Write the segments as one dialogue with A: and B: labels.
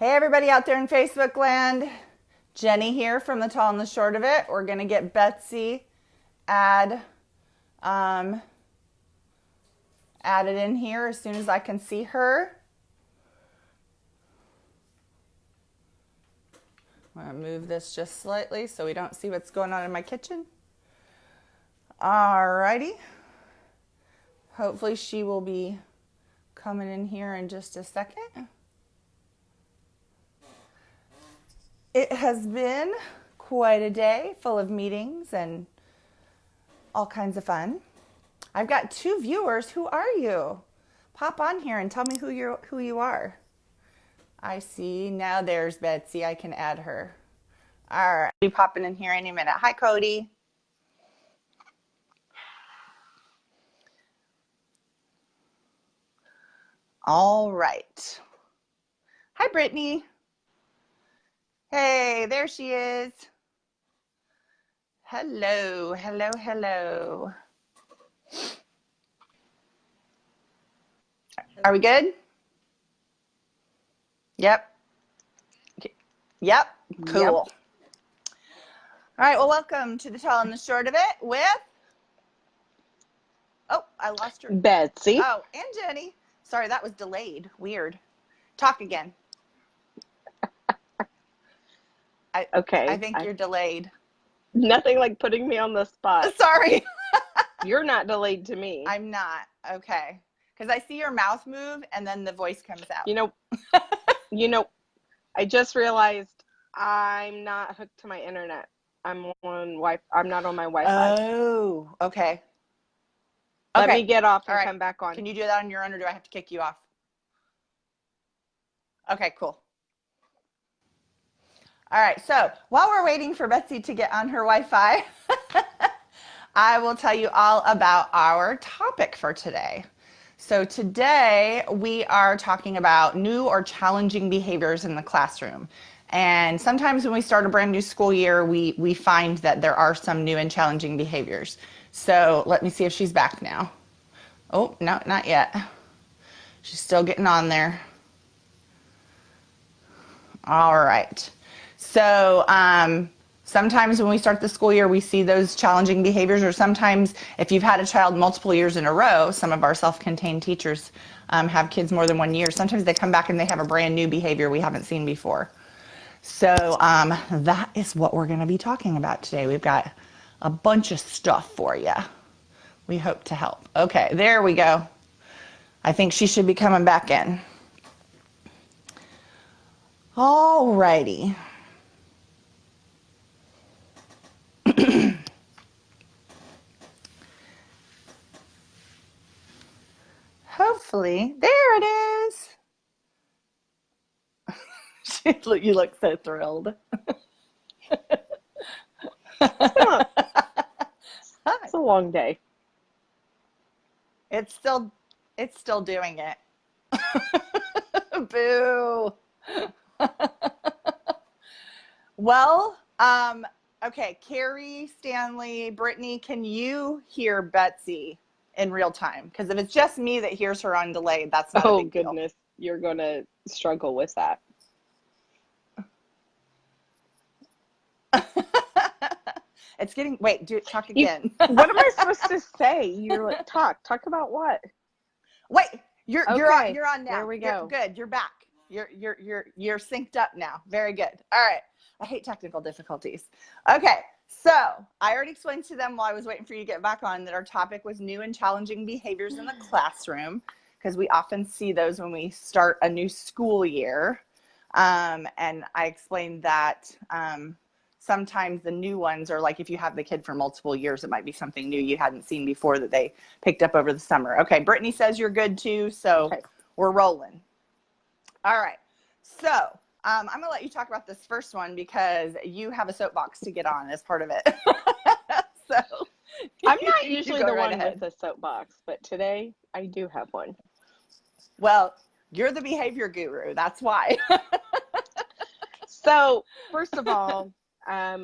A: Hey, everybody out there in Facebook land. Jenny here from the tall and the short of it. We're going to get Betsy add, um, added in here as soon as I can see her. I'm going to move this just slightly so we don't see what's going on in my kitchen. Alrighty. Hopefully she will be coming in here in just a second. It has been quite a day full of meetings and all kinds of fun. I've got two viewers. Who are you? Pop on here and tell me who you are. I see. Now there's Betsy. I can add her. All right. I'll be popping in here any minute. Hi, Cody. All right. Hi, Brittany. Hey, there she is. Hello, hello, hello. Are we good? Yep. Yep. Cool.
B: Yep.
A: All right. Well, welcome to the tall and the short of it with. Oh, I lost her.
B: Betsy.
A: Oh, and Jenny. Sorry, that was delayed. Weird. Talk again.
B: Okay.
A: I think you're delayed.
B: Nothing like putting me on the spot.
A: Sorry.
B: You're not delayed to me.
A: I'm not. Okay. Because I see your mouth move and then the voice comes out.
B: I just realized I'm not hooked to my internet. I'm not on my Wi-Fi.
A: Oh, okay.
B: Let me get off and
A: All right.
B: come back on.
A: Can you do that on your own or do I have to kick you off? Okay, cool. All right, so while we're waiting for Betsy to get on her Wi-Fi, I will tell you all about our topic for today. So today we are talking about new or challenging behaviors in the classroom. And sometimes when we start a brand new school year, we find that there are some new and challenging behaviors. So let me see if she's back now. Oh, no, not yet. She's still getting on there. All right. So sometimes when we start the school year, we see those challenging behaviors, or sometimes if you've had a child multiple years in a row, some of our self-contained teachers have kids more than 1 year. Sometimes they come back and they have a brand new behavior we haven't seen before. So that is what we're going to be talking about today. We've got a bunch of stuff for you. We hope to help. Okay, there we go. I think she should be coming back in. All righty. Hopefully, there it is. You look so thrilled.
B: It's a long day.
A: It's still doing it. Boo. Well, okay, Carrie, Stanley, Brittany, can you hear Betsy in real time? Because if it's just me that hears her on delay, that's not a big deal.
B: Oh, goodness. You're going to struggle with that.
A: It's getting, wait, talk again.
B: What am I supposed to say? You're like, talk about what?
A: Wait, you're on now.
B: There we go.
A: Good, you're back. You're synced up now. Very good. All right. I hate technical difficulties. Okay, so I already explained to them while I was waiting for you to get back on that our topic was new and challenging behaviors in the classroom, because we often see those when we start a new school year. And I explained that sometimes the new ones are like if you have the kid for multiple years, it might be something new you hadn't seen before that they picked up over the summer. Okay, Brittany says you're good too, so okay. We're rolling. All right, so I'm going to let you talk about this first one because you have a soapbox to get on as part of it. So
B: I'm not usually the one with the soapbox, but today I do have one.
A: Well, you're the behavior guru. That's why.
B: So first of all,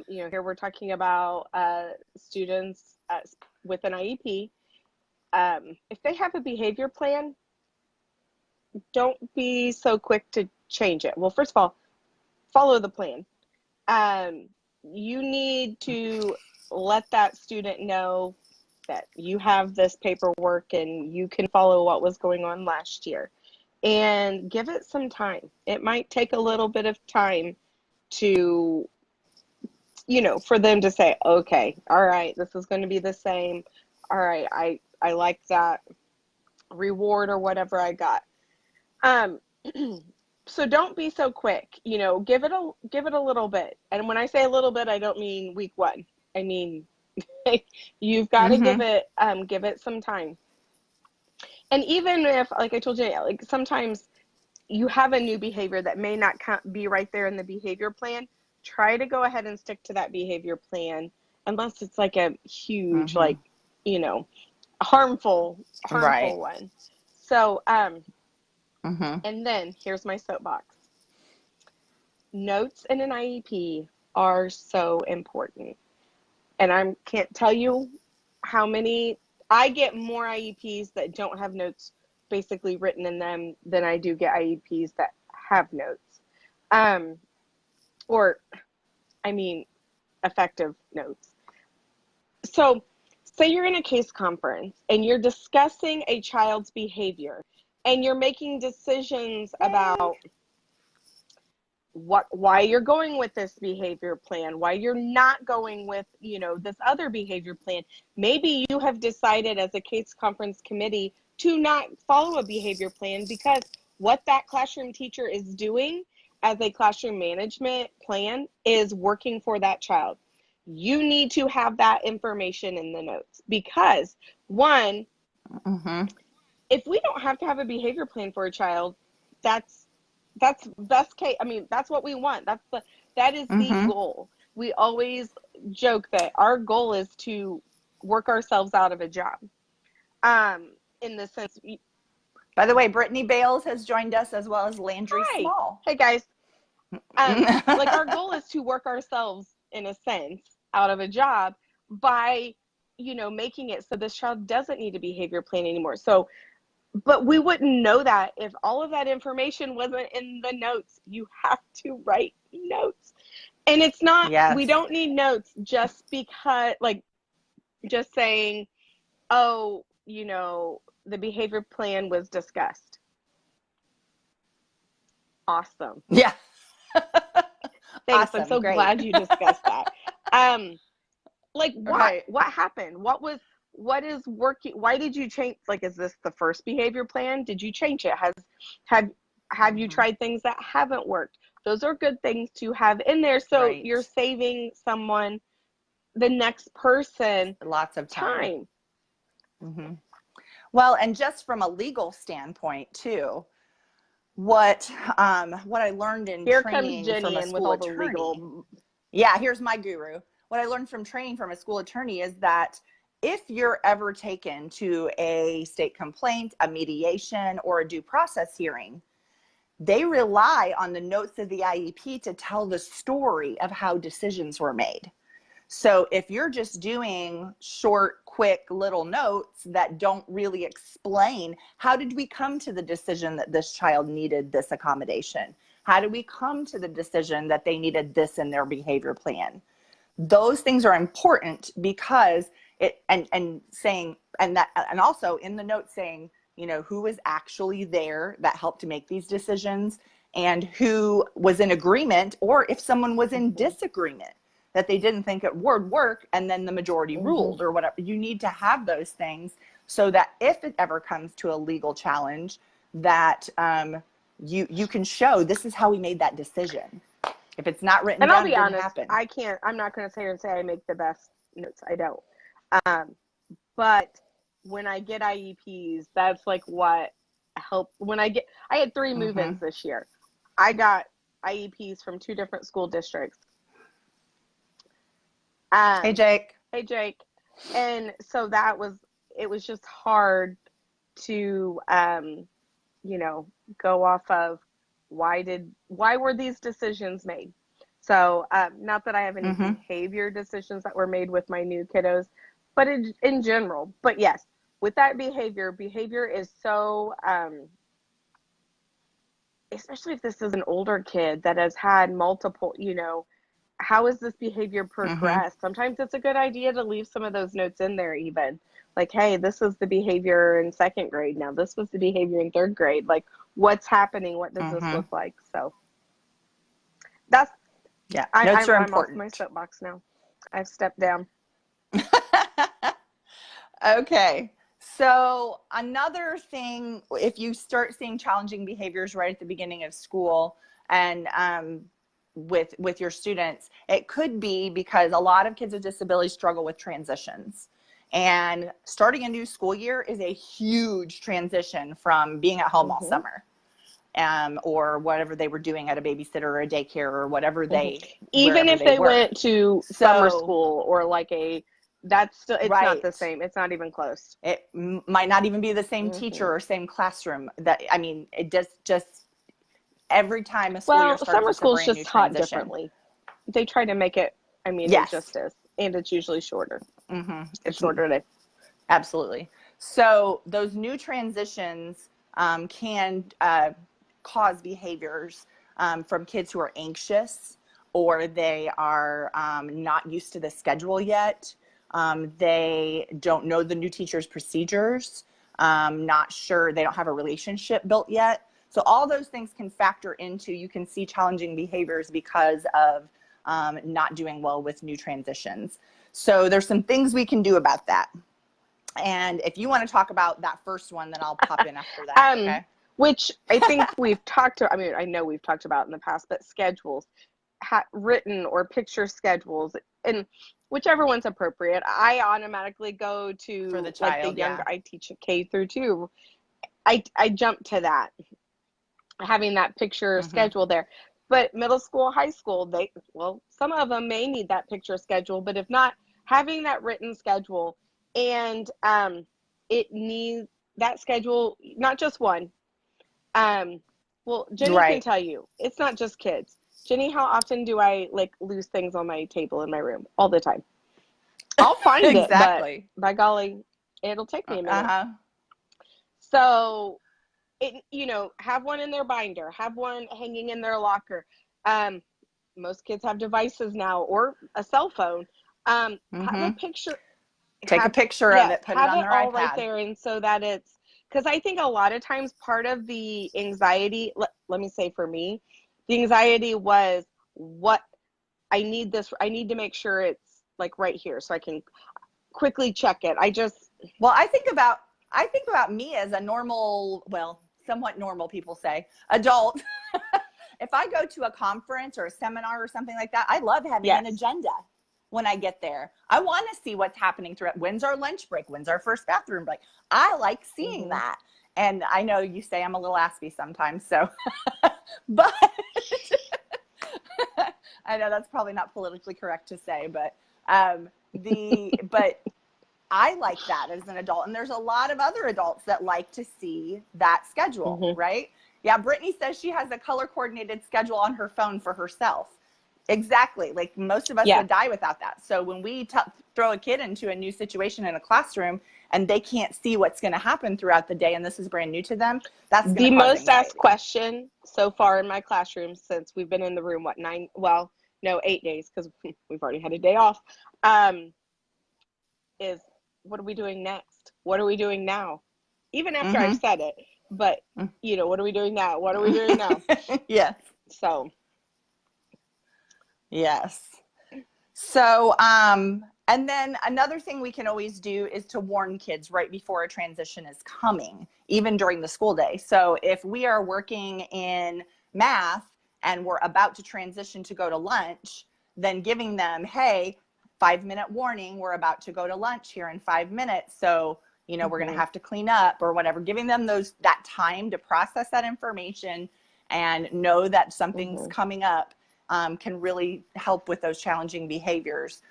B: here we're talking about students with an IEP. If they have a behavior plan, don't be so quick to change it? Well, first of all, follow the plan. You need to let that student know that you have this paperwork and you can follow what was going on last year, and give it some time. It might take a little bit of time to, for them to say, okay, all right, this is going to be the same. All right, I like that reward or whatever I got. So don't be so quick, give it a little bit. And when I say a little bit, I don't mean week 1. I mean, you've got to give it some time. And even if, like I told you, like sometimes you have a new behavior that may not be right there in the behavior plan, try to go ahead and stick to that behavior plan, unless it's like a huge, like, harmful
A: Right.
B: one. So, and then here's my soapbox. Notes in an IEP are so important. And I can't tell you how many, I get more IEPs that don't have notes basically written in them than I do get IEPs that have notes. Effective notes. So say you're in a case conference and you're discussing a child's behavior and you're making decisions about why you're going with this behavior plan, why you're not going with, this other behavior plan. Maybe you have decided as a case conference committee to not follow a behavior plan because what that classroom teacher is doing as a classroom management plan is working for that child. You need to have that information in the notes because, one, if we don't have to have a behavior plan for a child, that's best case. I mean, that's what we want. That is the goal. We always joke that our goal is to work ourselves out of a job. In the sense.
A: By the way, Brittany Bales has joined us, as well as Landry Small.
B: Hey guys. Like our goal is to work ourselves, in a sense, out of a job by, making it so this child doesn't need a behavior plan anymore. So, but we wouldn't know that if all of that information wasn't in the notes. You have to write notes. And it's not, we don't need notes just because, like, just saying, oh, the behavior plan was discussed. Awesome.
A: Yeah.
B: Thanks. Awesome. I'm so glad you discussed that. Like what happened? What is working? Why did you change? Like, is this the first behavior plan? Did you change it? Have you tried things that haven't worked? Those are good things to have in there. So you're saving someone, the next person,
A: lots of time. Well, and just from a legal standpoint too, what I learned in training from a school attorney. Yeah, here's my guru. What I learned from training from a school attorney is that if you're ever taken to a state complaint, a mediation, or a due process hearing, they rely on the notes of the IEP to tell the story of how decisions were made. So if you're just doing short, quick little notes that don't really explain, how did we come to the decision that this child needed this accommodation? How did we come to the decision that they needed this in their behavior plan? Those things are important because and also in the note saying, who was actually there that helped to make these decisions and who was in agreement, or if someone was in disagreement, that they didn't think it would work and then the majority ruled or whatever. You need to have those things so that if it ever comes to a legal challenge, that you can show this is how we made that decision. If it's not written down,
B: I'll be
A: it didn't
B: honest,
A: happen.
B: I'm not going to sit here and say I make the best notes. I don't. But when I get IEPs, that's like what helped. I had 3 move-ins this year. I got IEPs from 2 different school districts.
A: Hey, Jake.
B: And so it was just hard to, go off of why were these decisions made? So not that I have any behavior decisions that were made with my new kiddos, but in general. But yes, with that behavior is so, especially if this is an older kid that has had multiple, how has this behavior progressed? Sometimes it's a good idea to leave some of those notes in there, even like, hey, this was the behavior in second grade. Now this was the behavior in third grade. Like, what's happening? What does this look like? So that's,
A: notes are
B: I'm off
A: important.
B: my soapbox now. I've stepped down.
A: Okay. So another thing, if you start seeing challenging behaviors right at the beginning of school and with your students, it could be because a lot of kids with disabilities struggle with transitions. And starting a new school year is a huge transition from being at home all summer. Or whatever they were doing at a babysitter or a daycare or whatever
B: even if they went to summer school or like that's still, it's not the same. It's not even close.
A: It might not even be the same teacher or same classroom. It just every time a school year starts,
B: summer school's just taught differently. They try to make it, it just is. And it's usually shorter. It's shorter day.
A: Absolutely. So those new transitions can cause behaviors from kids who are anxious, or they are not used to the schedule yet. They don't know the new teacher's procedures, not sure, they don't have a relationship built yet. So all those things can factor into, you can see challenging behaviors because of not doing well with new transitions. So there's some things we can do about that. And if you want to talk about that first one, then I'll pop in after that. Okay?
B: Which I think we've talked to, I know we've talked about in the past, but schedules, written or picture schedules, and whichever one's appropriate. I automatically go to
A: for the child,
B: like the younger, I teach K through 2. I jump to that, having that picture schedule there. But middle school, high school, some of them may need that picture schedule, but if not, having that written schedule, and it needs that schedule, not just one. Jenny can tell you, it's not just kids. Jenny, how often do I lose things on my table in my room? All the time. I'll find it, but by golly, it'll take me a minute. So, have one in their binder, have one hanging in their locker. Most kids have devices now, or a cell phone. Have a picture.
A: Take a picture of it, put it on their iPad. Have it all right there,
B: and so that it's, because I think a lot of times part of the anxiety, let me say for me, the anxiety was what I need to make sure it's right here so I can quickly check it. I think about me as a normal, somewhat normal, people say, adult. If I go to a conference or a seminar or something like that, I love having an agenda when I get there. I want to see what's happening through it. When's our lunch break? When's our first bathroom break? I like seeing that. And I know you say I'm a little aspy sometimes, so, but I know that's probably not politically correct to say, but but I like that as an adult. And there's a lot of other adults that like to see that schedule, right? Yeah, Brittany says she has a color coordinated schedule on her phone for herself. Exactly. Most of us would die without that. So when we throw a kid into a new situation in a classroom and they can't see what's going to happen throughout the day, and this is brand new to them, that's the most anxiety. Asked question so far in my classroom since we've been in the room, 8 days, because we've already had a day off, is what are we doing next? What are we doing now? Even after I've said it, but what are we doing now? What are we doing now?
A: Yes.
B: So.
A: Yes. So, and then another thing we can always do is to warn kids right before a transition is coming, even during the school day. So if we are working in math and we're about to transition to go to lunch, then giving them, hey, 5-minute warning, we're about to go to lunch here in 5 minutes. So, we're going to have to clean up or whatever, giving them that time to process that information and know that something's coming up. Can really help with those challenging behaviors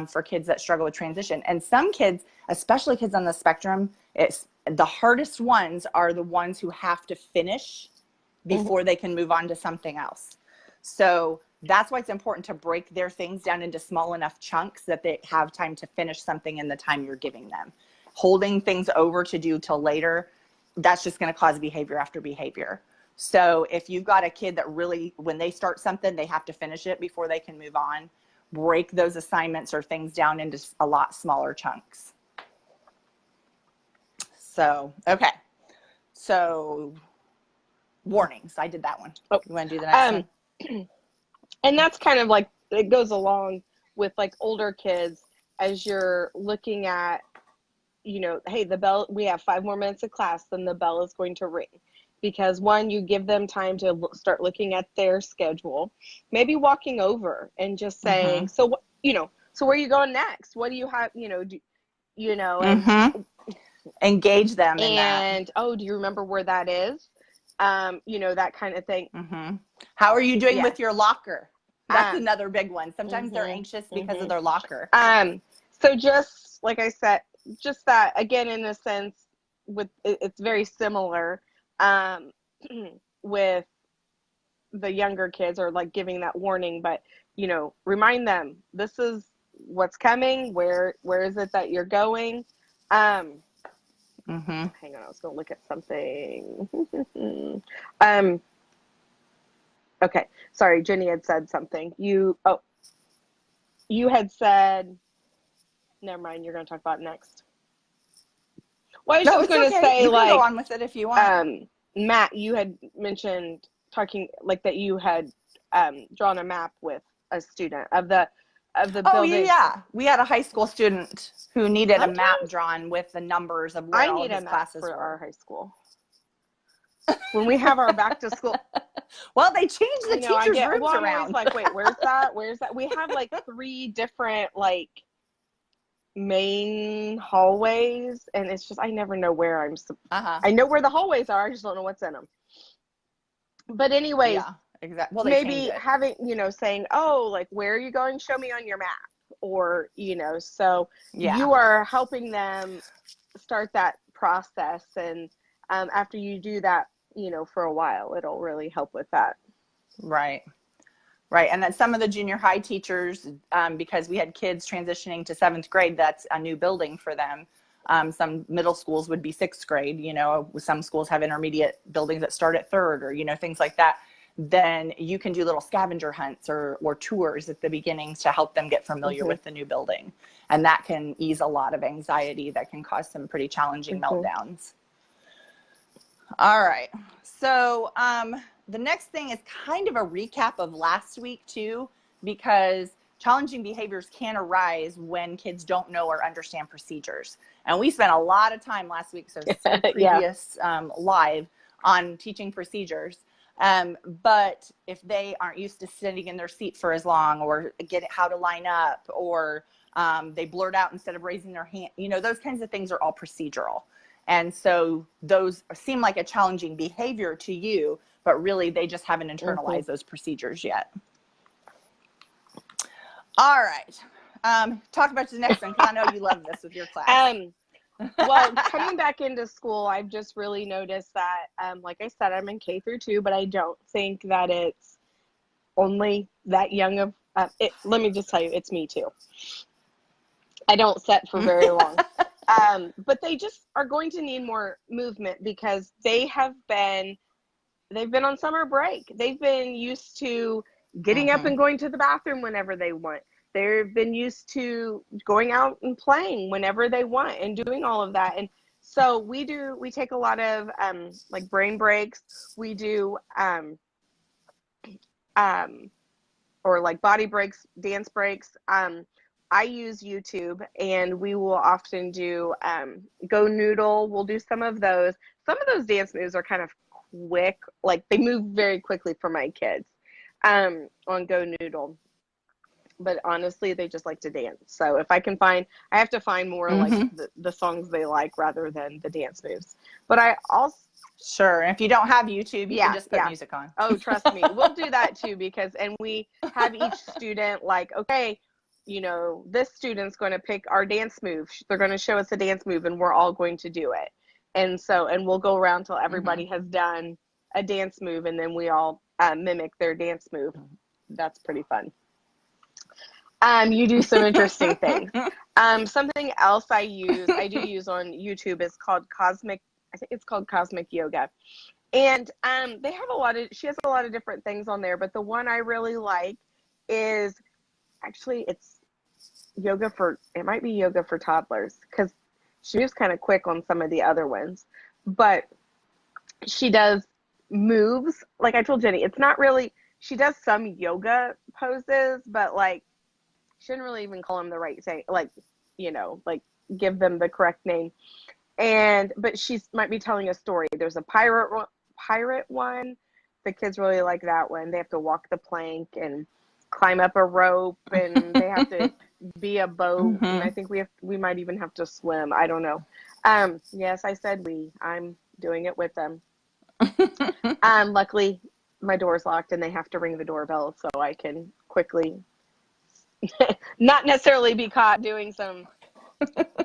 A: for kids that struggle with transition. And some kids, especially kids on the spectrum, the hardest ones are the ones who have to finish before they can move on to something else. So that's why it's important to break their things down into small enough chunks that they have time to finish something in the time you're giving them. Holding things over to do till later, that's just going to cause behavior after behavior. So if you've got a kid that really, when they start something, they have to finish it before they can move on, break those assignments or things down into a lot smaller chunks. So, okay. So warnings. I did that one.
B: Oh,
A: you want to do the next one?
B: And that's kind of like, it goes along with like older kids as you're looking at, you know, hey, the bell, we have 5 more minutes of class, then the bell is going to ring. Because one, you give them time to start looking at their schedule, maybe walking over and just saying, so, you know, so where are you going next? What do you have, you know, and
A: engage them in that.
B: And, oh, do you remember where that is? You know, that kind of thing.
A: How are you doing with your locker? That's another big one. Sometimes they're anxious because of their locker.
B: So just like I said, just that, again, in a sense, with it's very similar with the younger kids, or like giving that warning, but, you know, remind them, this is what's coming. Where is it that you're going? Hang on, I was going to look at something. Okay, sorry, Jenny had said something. You had said, never mind, you're going to talk about it next. Well, I was just going to say,
A: you
B: like,
A: can go on with it if you want.
B: Matt, you had mentioned talking, like, that you had drawn a map with a student of the building.
A: Yeah. We had a high school student who needed a map drawn with the numbers of where all of his classes were.
B: Our high school. When we have our back to school.
A: Well, they changed the teachers' rooms around.
B: I'm always like, wait, where's that? Where's that? We have like 3 different like main hallways, and it's just, I never know where I know where the hallways are. I just don't know what's in them. But anyways,
A: yeah, exactly. Well,
B: maybe having, you know, saying, oh, like, where are you going? Show me on your map. Or, you know, so you are helping them start that process. And after you do that, you know, for a while, it'll really help with that.
A: Right. And then some of the junior high teachers, because we had kids transitioning to 7th grade, that's a new building for them. Some middle schools would be 6th grade, you know, some schools have intermediate buildings that start at 3rd, or, you know, things like that. Then you can do little scavenger hunts or tours at the beginnings to help them get familiar with the new building. And that can ease a lot of anxiety that can cause some pretty challenging meltdowns. All right. So the next thing is kind of a recap of last week too, because challenging behaviors can arise when kids don't know or understand procedures. And we spent a lot of time last week, so previous live, on teaching procedures. But if they aren't used to sitting in their seat for as long, or get how to line up, or they blurt out instead of raising their hand, you know, those kinds of things are all procedural. And so those seem like a challenging behavior to you, but really they just haven't internalized those procedures yet. All right. Talk about the next one, because I know you love this with your class.
B: Well, coming back into school, I've just really noticed that, like I said, I'm in K through 2, but I don't think that it's only that young of, let me just tell you, it's me too. I don't sit for very long. But they just are going to need more movement, because they've been on summer break. They've been used to getting up and going to the bathroom whenever they want. They've been used to going out and playing whenever they want and doing all of that. And so we take a lot of like brain breaks. We do or like body breaks, dance breaks. I use YouTube, and we will often do Go Noodle. We'll do some of those. Some of those dance moves are kind of quick, like they move very quickly for my kids on Go Noodle. But honestly, they just like to dance. So if I can I have to find more like the songs they like rather than the dance moves. But I also...
A: Sure. And if you don't have YouTube, you can just put music on.
B: Oh, trust me. We'll do that too, and we have each student like, okay, you know, this student's going to pick our dance move. They're going to show us a dance move, and we're all going to do it. And we'll go around till everybody has done a dance move, and then we all mimic their dance move. That's pretty fun. You do some interesting things. Something else I do use on YouTube is called Cosmic Yoga. And they have she has a lot of different things on there, but the one I really like is actually it might be yoga for toddlers, because she moves kind of quick on some of the other ones. But she does moves, like I told Jenny, it's not really, she does some yoga poses, but like, she didn't really even call them the right thing, like, like give them the correct name. But she might be telling a story. There's a pirate one. The kids really like that one. They have to walk the plank and climb up a rope, and they have to be a boat. And I think we might even have to swim. I don't know. Yes, I said I'm doing it with them. Luckily my door's locked and they have to ring the doorbell so I can quickly not necessarily be caught doing some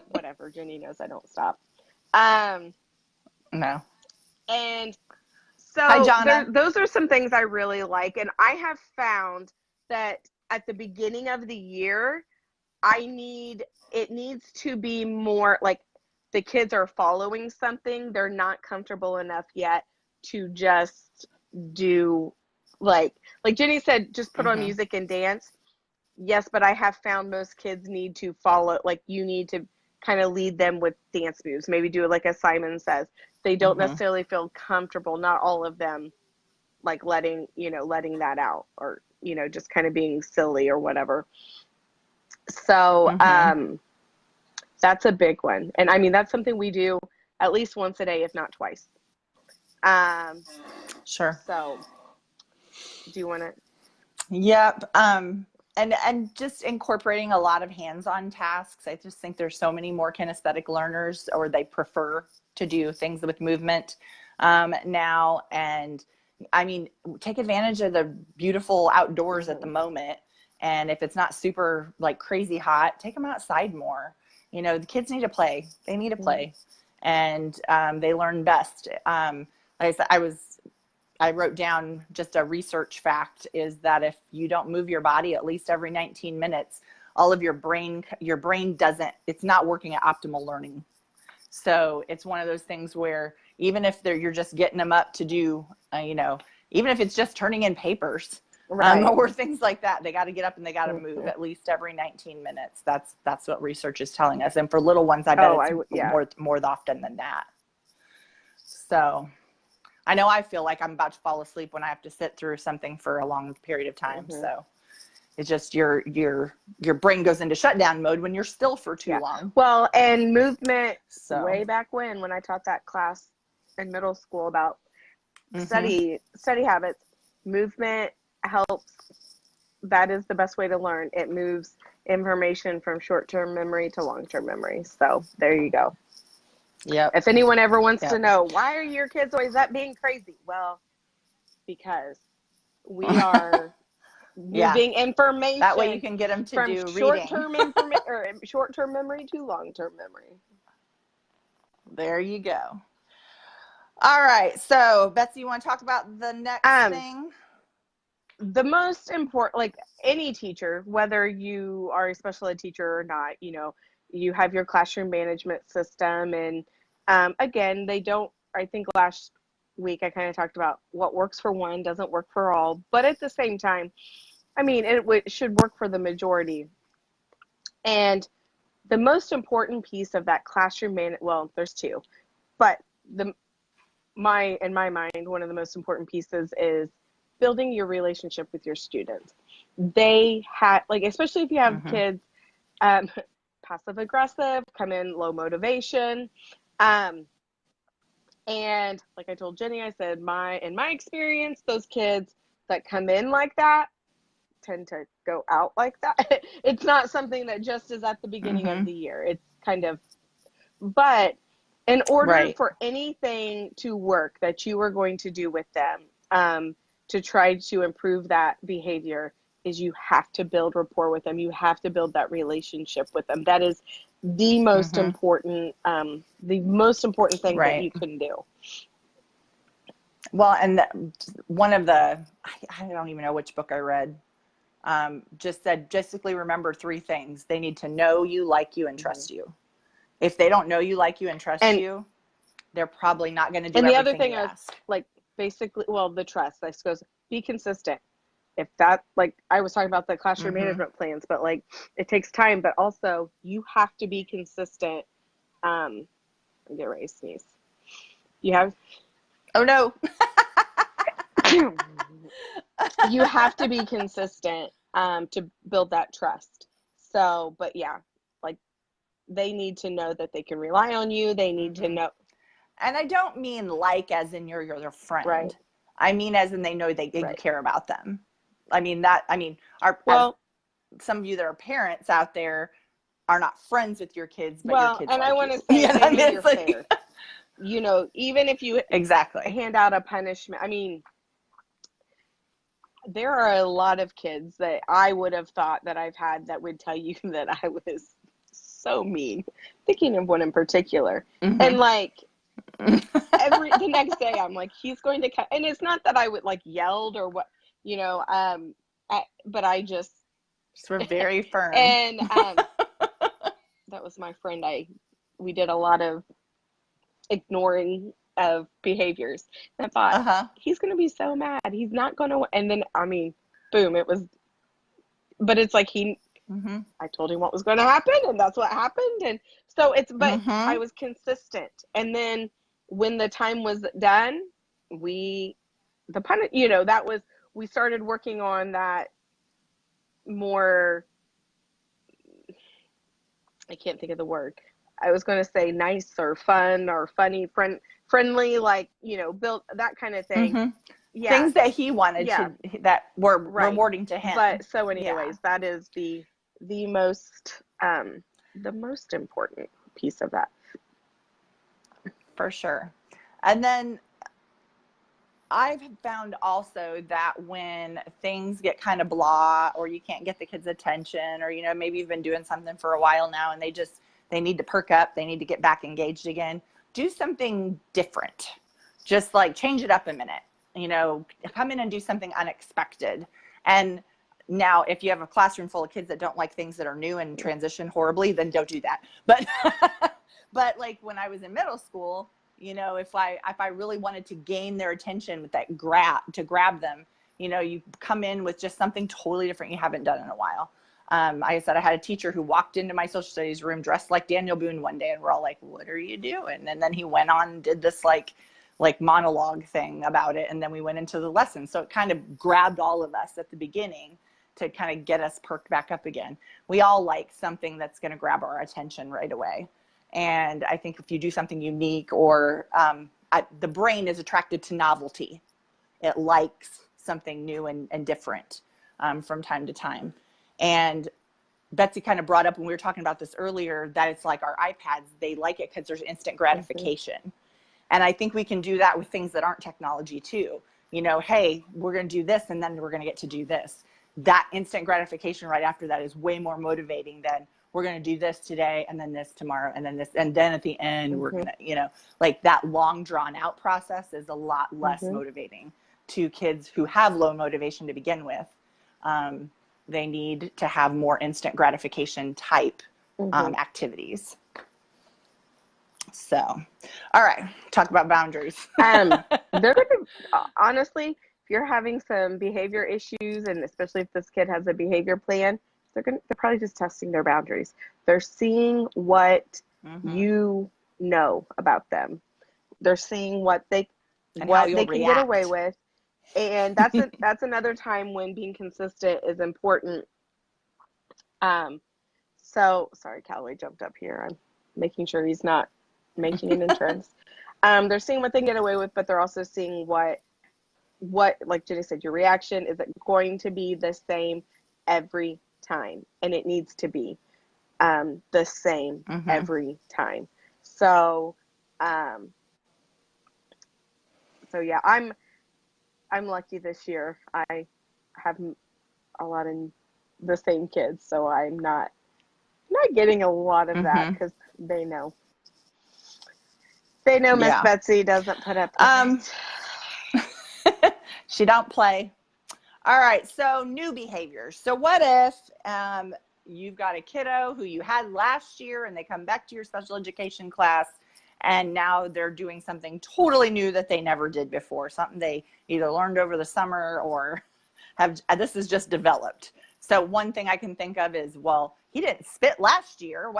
B: whatever. Jenny knows I don't stop.
A: No.
B: And so
A: Hi, Jonna.
B: those are some things I really like. And I have found that at the beginning of the year, it needs to be more like the kids are following something. They're not comfortable enough yet to just do like Jenny said, just put on music and dance. Yes, but I have found most kids need to follow, like you need to kind of lead them with dance moves. Maybe do it like as Simon says. They don't necessarily feel comfortable, not all of them, like letting that out, or, just kind of being silly or whatever. So that's a big one. And I mean, that's something we do at least once a day, if not twice.
A: Sure.
B: So do you want to?
A: Yep. And just incorporating a lot of hands-on tasks. I just think there's so many more kinesthetic learners, or they prefer to do things with movement now. And I mean, take advantage of the beautiful outdoors at the moment. And if it's not super like crazy hot, take them outside more. The kids need to play. They need to play. And they learn best. Like I said, I wrote down just a research fact is that if you don't move your body at least every 19 minutes, all of your brain it's not working at optimal learning. So it's one of those things where even if you're just getting them up to do, even if it's just turning in papers, or things like that, they got to get up and they got to move at least every 19 minutes. That's what research is telling us. And for little ones, I bet it's more often than that. So I know I feel like I'm about to fall asleep when I have to sit through something for a long period of time. So it's just your brain goes into shutdown mode when you're still for too long.
B: Well, and movement, way back when I taught that class in middle school about study habits, movement helps. That is the best way to learn. It moves information from short-term memory to long-term memory. So there you go.
A: Yeah.
B: If anyone ever wants to know, why are your kids always up being crazy? Well, because we are moving information.
A: That way you can get them to
B: from
A: do
B: short-term
A: reading.
B: or short-term memory to long-term memory.
A: There you go. All right. So, Betsy, you want to talk about the next thing?
B: The most important, like any teacher, whether you are a special ed teacher or not, you have your classroom management system. And again, I think last week I kind of talked about what works for one doesn't work for all. But at the same time, I mean, it should work for the majority. And the most important piece of that classroom well, there's two. But in my mind, one of the most important pieces is building your relationship with your students. They have, like, especially if you have kids, passive aggressive, come in low motivation. And like I told Jenny, I said, in my experience, those kids that come in like that tend to go out like that. It's not something that just is at the beginning of the year. It's kind of, but in order for anything to work that you are going to do with them, to try to improve that behavior, is you have to build rapport with them. You have to build that relationship with them. That is the most important, thing that you can do.
A: Well, and one of I don't even know which book I read, just said, basically remember three things. They need to know you, like you, and trust you. If they don't know you, like you, and trust you, they're probably not going to do
B: And the other
A: everything
B: thing
A: you
B: is,
A: ask.
B: like, basically, well, the trust, I suppose, be consistent. If that, like, I was talking about the classroom management plans, but like, it takes time, but also you have to be consistent. I'm getting ready to sneeze. You have,
A: Oh no.
B: you have to be consistent to build that trust. So, but yeah, like, they need to know that they can rely on you. They need to know.
A: And I don't mean like as in you're their friend.
B: Right.
A: I mean as in they know that you
B: Right.
A: care about them. As some of you that are parents out there are not friends with your kids, but your kids
B: and
A: like
B: I want to
A: you.
B: say, maybe you're
A: like,
B: fair. You know, even if you
A: exactly
B: hand out a punishment, I mean, there are a lot of kids that I would have thought that I've had that would tell you that I was so mean. Thinking of one in particular. And like, the next day I'm like, he's going to come. And it's not that I would like yelled or what, you know, but I just
A: we're very firm.
B: And that was my friend. We did a lot of ignoring of behaviors. And I thought, he's going to be so mad. He's not going to. And then, I mean, boom, it was. But it's like I told him what was going to happen, and that's what happened. And so but I was consistent. And then when the time was done, we started working on that more. I can't think of the word. I was going to say nice or fun or funny, friendly, like, build that kind of thing.
A: Yeah. Things that he wanted that were rewarding to him.
B: But so anyways, that is the most important piece of that.
A: For sure. And then I've found also that when things get kind of blah, or you can't get the kids' attention, or, maybe you've been doing something for a while now and they need to perk up, they need to get back engaged again, do something different. Just like change it up a minute, come in and do something unexpected. And now if you have a classroom full of kids that don't like things that are new and transition horribly, then don't do that. But, but like when I was in middle school, if I really wanted to gain their attention with that to grab them, you come in with just something totally different you haven't done in a while. Like I said, I had a teacher who walked into my social studies room dressed like Daniel Boone one day, and we're all like, what are you doing? And then he went on and did this like monologue thing about it. And then we went into the lesson. So it kind of grabbed all of us at the beginning to kind of get us perked back up again. We all like something that's going to grab our attention right away. And I think if you do something unique, or the brain is attracted to novelty. It likes something new and different from time to time. And Betsy kind of brought up when we were talking about this earlier that it's like our iPads, they like it because there's instant gratification. And I think we can do that with things that aren't technology too. Hey, we're going to do this and then we're going to get to do this. That instant gratification right after that is way more motivating than we're going to do this today and then this tomorrow and then this. And then at the end, we're going to, like that long drawn out process is a lot less motivating to kids who have low motivation to begin with. They need to have more instant gratification type activities. So, all right, talk about boundaries.
B: They're going to, honestly, if you're having some behavior issues, and especially if this kid has a behavior plan, they're probably just testing their boundaries. They're seeing what you know about them. They're seeing what they can get away with. And that's another time when being consistent is important. So sorry, Callaway jumped up here. I'm making sure he's not making an entrance. They're seeing what they can get away with, but they're also seeing what like Jenny said, your reaction is going to be the same every time, and it needs to be the same every time. So yeah, I'm lucky this year. I have a lot of the same kids, so I'm not getting a lot of that because they know Miss Betsy doesn't put up with it.
A: She don't play. All right, so new behaviors. So what if you've got a kiddo who you had last year and they come back to your special education class and now they're doing something totally new that they never did before, something they either learned over the summer or this is just developed. So one thing I can think of is, well, he didn't spit last year.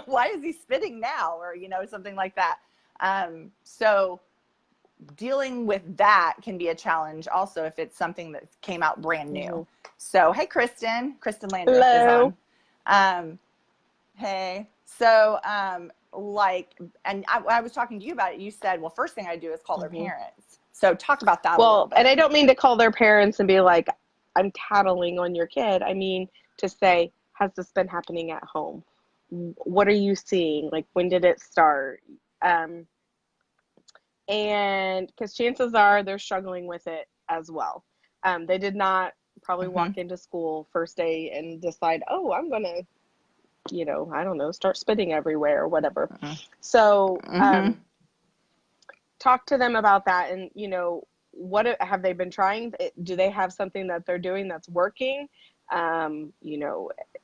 A: Why is he spitting now? Or, something like that. So dealing with that can be a challenge also if it's something that came out brand new. Mm-hmm. So, hey, Kristen Landreth is on. Hey, so and I was talking to you about it. You said, well, first thing I do is call their parents. So talk about that a little bit.
B: And I don't mean to call their parents and be like, I'm tattling on your kid. I mean to say, has this been happening at home? What are you seeing? Like, when did it start? And because chances are they're struggling with it as well. They did not probably walk into school first day and decide, oh, I'm going to, I don't know, start spitting everywhere or whatever. So talk to them about that. And, what have they been trying? Do they have something that they're doing that's working?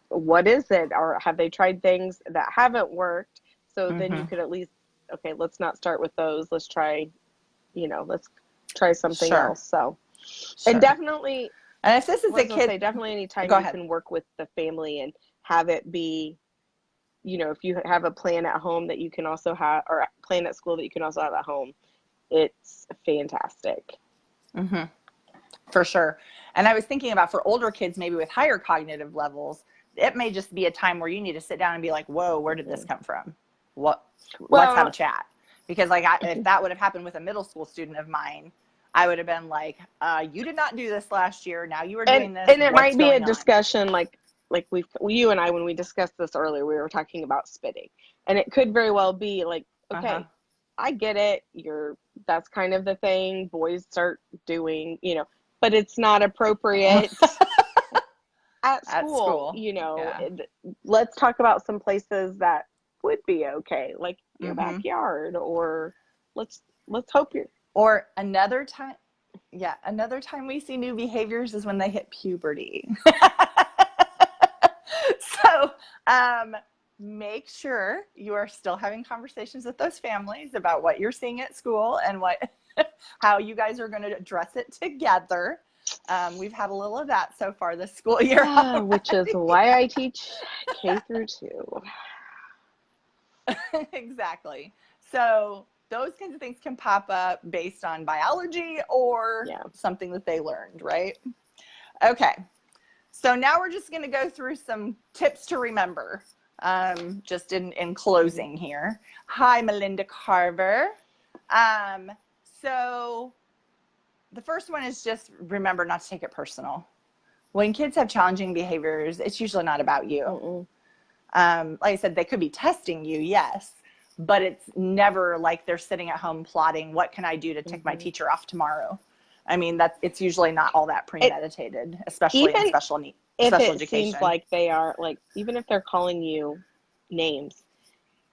B: What is it? Or have they tried things that haven't worked? So then you could at least, okay, let's not start with those. Let's try, let's try something else. So, and definitely,
A: and if this is a kid,
B: definitely anytime you can work with the family and have it be, if you have a plan at home that you can also have, or a plan at school that you can also have at home, it's fantastic.
A: For sure. And I was thinking about for older kids, maybe with higher cognitive levels, it may just be a time where you need to sit down and be like, whoa, where did this come from? Let's have a chat. Because if that would have happened with a middle school student of mine, I would have been like, you did not do this last year. Now you are doing this.
B: And it might be a discussion like you and I, when we discussed this earlier, we were talking about spitting. And it could very well be like, okay, I get it. That's kind of the thing boys start doing, but it's not appropriate at school. Let's talk about some places that would be okay, like your backyard, or let's hope you're.
A: Or another time we see new behaviors is when they hit puberty. So, make sure you are still having conversations with those families about what you're seeing at school and how you guys are going to address it together. We've had a little of that so far this school year.
B: Which is why I teach K through 2.
A: Exactly. So those kinds of things can pop up based on biology or something that they learned, right? Okay. So now we're just going to go through some tips to remember. Just in closing here. Hi, Melinda Carver. So the first one is just remember not to take it personal. When kids have challenging behaviors, it's usually not about you. Like I said, they could be testing you, yes, but it's never like they're sitting at home plotting, what can I do to tick my teacher off tomorrow? I mean, it's usually not all that premeditated, especially in special education.
B: If it seems like they are, like, even if they're calling you names,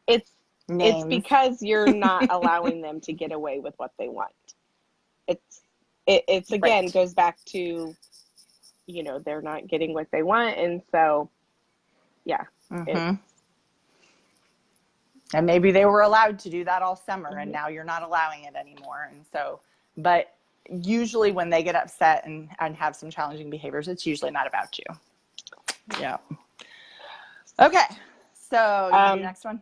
B: it's because you're not allowing them to get away with what they want. It's again, goes back to, they're not getting what they want. And so, and
A: maybe they were allowed to do that all summer and now you're not allowing it anymore. And so, but usually when they get upset and have some challenging behaviors, it's usually not about you. Yeah. Okay. So the next one.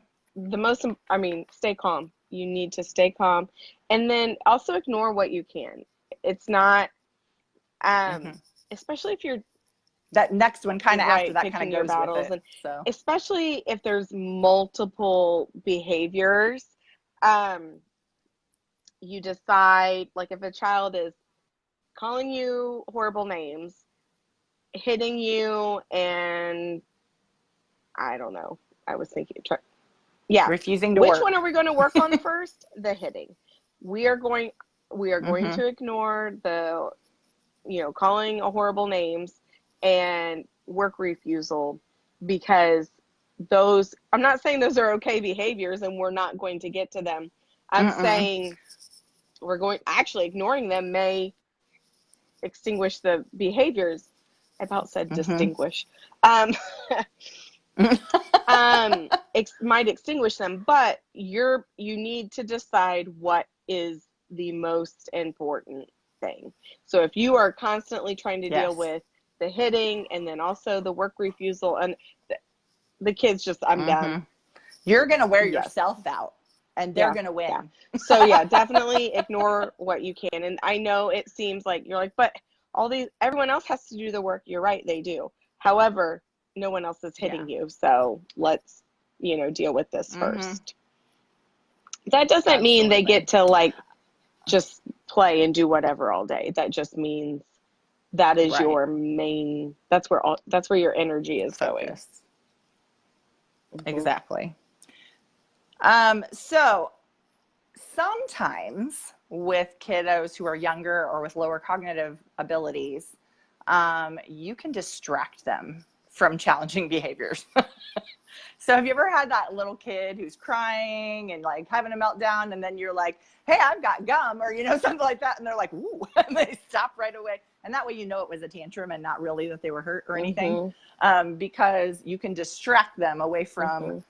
B: Stay calm. You need to stay calm, and then also ignore what you can. It's not, especially if you're.
A: That next one kind of after that kind of goes
B: battles,
A: with it. So
B: especially if there's multiple behaviors, you decide, like, if a child is calling you horrible names, hitting you, and I don't know. I was thinking,
A: refusing to
B: Which
A: work.
B: one are we going to work on first? The hitting. We are going to ignore the, calling horrible names and work refusal, because those, I'm not saying those are okay behaviors and we're not going to get to them. I'm saying ignoring them may extinguish the behaviors. I about said distinguish. might extinguish them, but you need to decide what is the most important thing. So if you are constantly trying to deal with the hitting and then also the work refusal and the kids just, I'm done.
A: You're going to wear yourself out and they're going to win.
B: Yeah. So yeah, definitely ignore what you can. And I know it seems like you're like, but everyone else has to do the work. You're right. They do. However, no one else is hitting you. So let's, deal with this first. That doesn't mean they get to like just play and do whatever all day. That just means that is your main, that's where your energy is going.
A: Exactly. So sometimes with kiddos who are younger or with lower cognitive abilities, you can distract them from challenging behaviors. So have you ever had that little kid who's crying and like having a meltdown, and then you're like, hey, I've got gum, or, something like that. And they're like, ooh, and they stop right away. And that way, it was a tantrum and not really that they were hurt or anything, because you can distract them away from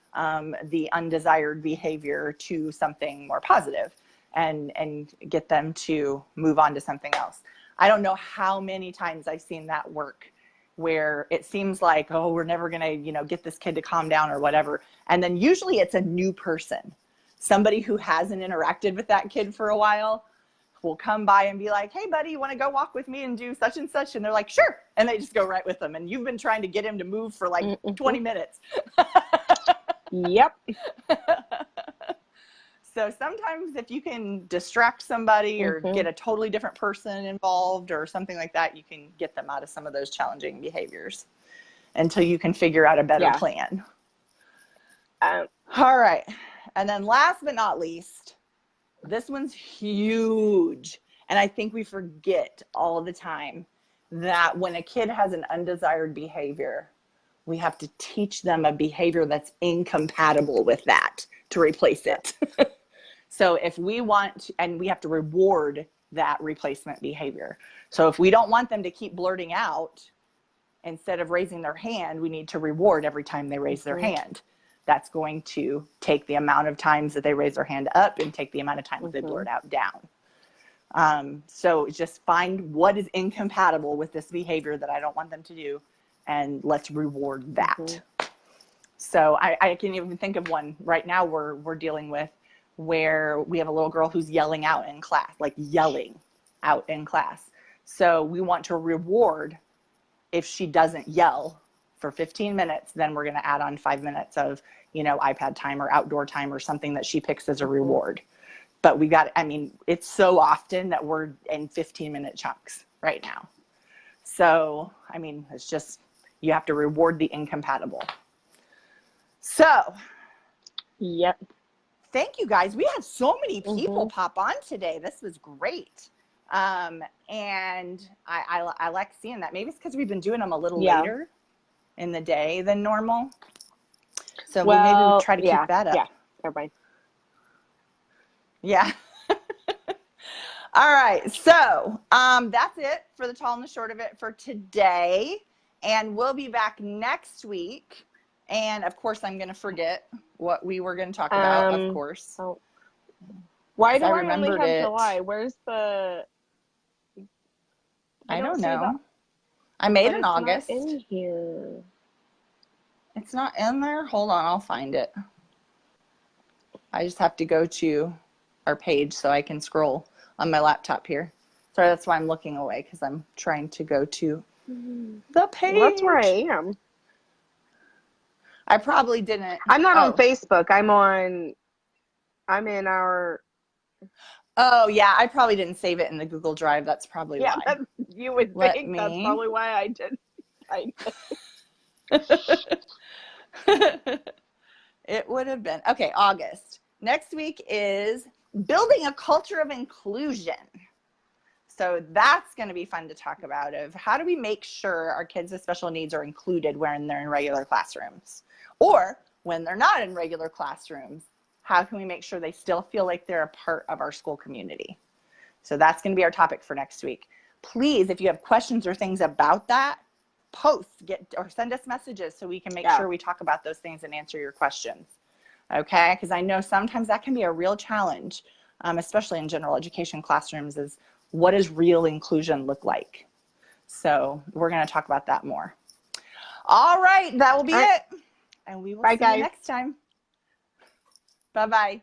A: the undesired behavior to something more positive and get them to move on to something else. I don't know how many times I've seen that work, where it seems like, oh, we're never going to, get this kid to calm down or whatever. And then usually it's a new person, somebody who hasn't interacted with that kid for a while will come by and be like, hey, buddy, you want to go walk with me and do such and such? And they're like, sure. And they just go right with them. And you've been trying to get him to move for like 20 minutes.
B: Yep.
A: So sometimes if you can distract somebody or get a totally different person involved or something like that, you can get them out of some of those challenging behaviors until you can figure out a better plan. All right. And then last but not least, this one's huge. And I think we forget all the time that when a kid has an undesired behavior, we have to teach them a behavior that's incompatible with that to replace it. So if we want, and we have to reward that replacement behavior. So if we don't want them to keep blurting out, instead of raising their hand, we need to reward every time they raise their hand. That's going to take the amount of times that they raise their hand up and take the amount of times they blurt out down. So just find what is incompatible with this behavior that I don't want them to do, and let's reward that. So I can even think of one right now we're dealing with, where we have a little girl who's yelling out in class, like yelling out in class. So we want to reward if she doesn't yell for 15 minutes, then we're going to add on 5 minutes of, iPad time or outdoor time or something that she picks as a reward. But it's so often that we're in 15-minute chunks right now. So, it's just, you have to reward the incompatible. So,
B: yep.
A: Thank you guys. We had so many people pop on today. This was great. And I like seeing that. Maybe it's because we've been doing them a little later in the day than normal. So maybe we'll try to keep that up.
B: Yeah, everybody.
A: Yeah. All right. So that's it for the tall and the short of it for today. And we'll be back next week. And of course, I'm going to forget what we were going to talk about, of course.
B: Oh. Why do I only have July? Where's the...
A: I don't know. I made an August.
B: It's not in here.
A: It's not in there? Hold on, I'll find it. I just have to go to our page so I can scroll on my laptop here. Sorry, that's why I'm looking away, because I'm trying to go to the page.
B: Well, that's where I am.
A: I probably didn't.
B: I'm not on Facebook. I'm in our...
A: Oh, yeah, I probably didn't save it in the Google Drive. That's probably why.
B: You would think that's probably why I did.
A: It would have been. Okay, August. Next week is building a culture of inclusion. So that's going to be fun to talk about, of how do we make sure our kids with special needs are included when they're in regular classrooms, or when they're not in regular classrooms, how can we make sure they still feel like they're a part of our school community? So that's going to be our topic for next week. Please, if you have questions or things about that, post, or send us messages so we can make sure we talk about those things and answer your questions. Okay, because I know sometimes that can be a real challenge, especially in general education classrooms, is what does real inclusion look like? So we're going to talk about that more. All right, that will be it. And we will see you next time. Bye-bye.